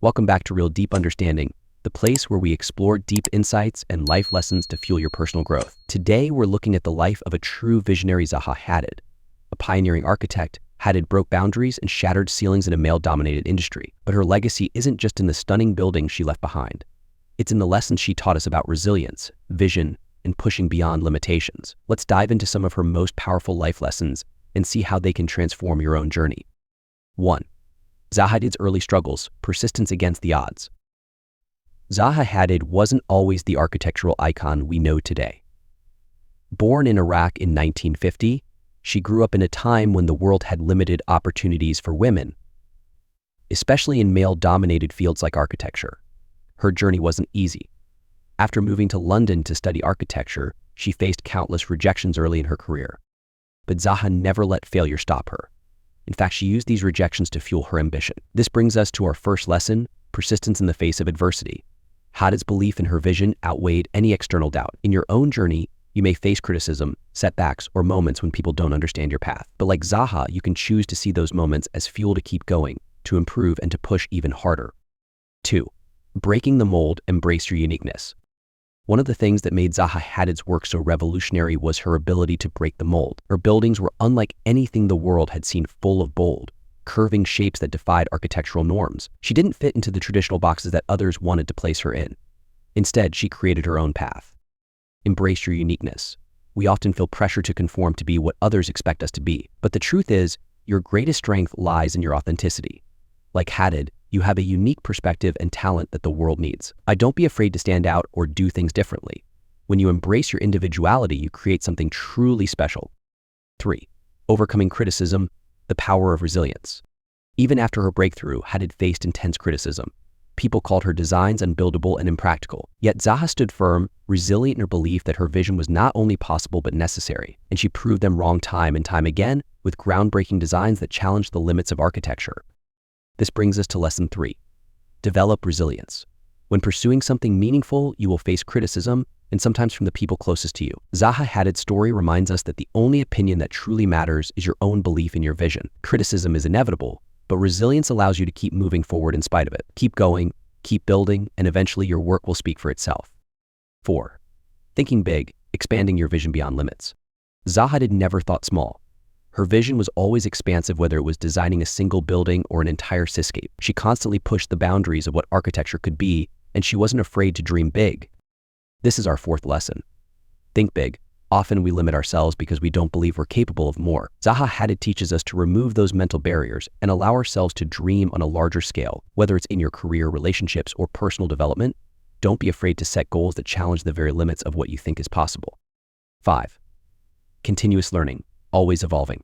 Welcome back to Real Deep Understanding, the place where we explore deep insights and life lessons to fuel your personal growth. Today, we're looking at the life of a true visionary, Zaha Hadid. A pioneering architect, Hadid broke boundaries and shattered ceilings in a male-dominated industry. But her legacy isn't just in the stunning buildings she left behind. It's in the lessons she taught us about resilience, vision, and pushing beyond limitations. Let's dive into some of her most powerful life lessons and see how they can transform your own journey. 1. Zaha Hadid's early struggles, persistence against the odds. Zaha Hadid wasn't always the architectural icon we know today. Born in Iraq in 1950, she grew up in a time when the world had limited opportunities for women, especially in male-dominated fields like architecture. Her journey wasn't easy. After moving to London to study architecture, she faced countless rejections early in her career. But Zaha never let failure stop her. In fact, she used these rejections to fuel her ambition. This brings us to our first lesson: persistence in the face of adversity. Hadid's belief in her vision outweighed any external doubt. In your own journey, you may face criticism, setbacks, or moments when people don't understand your path. But like Zaha, you can choose to see those moments as fuel to keep going, to improve, and to push even harder. 2. Breaking the mold, embrace your uniqueness. One of the things that made Zaha Hadid's work so revolutionary was her ability to break the mold. Her buildings were unlike anything the world had seen, full of bold, curving shapes that defied architectural norms. She didn't fit into the traditional boxes that others wanted to place her in. Instead, she created her own path. Embrace your uniqueness. We often feel pressure to conform to be what others expect us to be. But the truth is, your greatest strength lies in your authenticity. Like Hadid, you have a unique perspective and talent that the world needs. Don't be afraid to stand out or do things differently. When you embrace your individuality, you create something truly special. 3. Overcoming criticism, the power of resilience. Even after her breakthrough, Hadid faced intense criticism. People called her designs unbuildable and impractical. Yet Zaha stood firm, resilient in her belief that her vision was not only possible but necessary. And she proved them wrong time and time again with groundbreaking designs that challenged the limits of architecture. This brings us to lesson 3. Develop resilience. When pursuing something meaningful, you will face criticism, and sometimes from the people closest to you. Zaha Hadid's story reminds us that the only opinion that truly matters is your own belief in your vision. Criticism is inevitable, but resilience allows you to keep moving forward in spite of it. Keep going, keep building, and eventually your work will speak for itself. 4. Thinking big, expanding your vision beyond limits. Zaha Hadid never thought small. Her vision was always expansive, whether it was designing a single building or an entire cityscape. She constantly pushed the boundaries of what architecture could be, and she wasn't afraid to dream big. This is our 4th lesson. Think big. Often we limit ourselves because we don't believe we're capable of more. Zaha Hadid teaches us to remove those mental barriers and allow ourselves to dream on a larger scale. Whether it's in your career, relationships, or personal development, don't be afraid to set goals that challenge the very limits of what you think is possible. 5. Continuous learning, always evolving.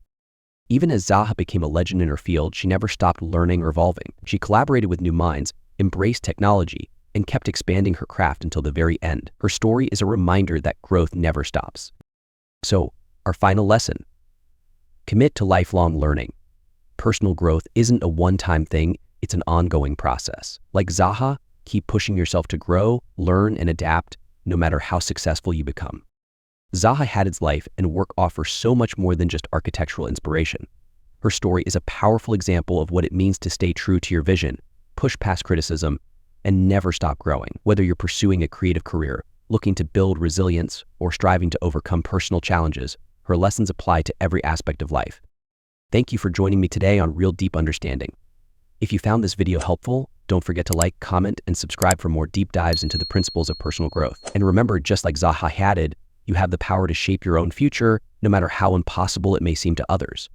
Even as Zaha became a legend in her field, she never stopped learning or evolving. She collaborated with new minds, embraced technology, and kept expanding her craft until the very end. Her story is a reminder that growth never stops. So, our final lesson: commit to lifelong learning. Personal growth isn't a one-time thing, it's an ongoing process. Like Zaha, keep pushing yourself to grow, learn, and adapt, no matter how successful you become. Zaha Hadid's life and work offer so much more than just architectural inspiration. Her story is a powerful example of what it means to stay true to your vision, push past criticism, and never stop growing. Whether you're pursuing a creative career, looking to build resilience, or striving to overcome personal challenges, her lessons apply to every aspect of life. Thank you for joining me today on Real Deep Understanding. If you found this video helpful, don't forget to like, comment, and subscribe for more deep dives into the principles of personal growth. And remember, just like Zaha Hadid, you have the power to shape your own future, no matter how impossible it may seem to others.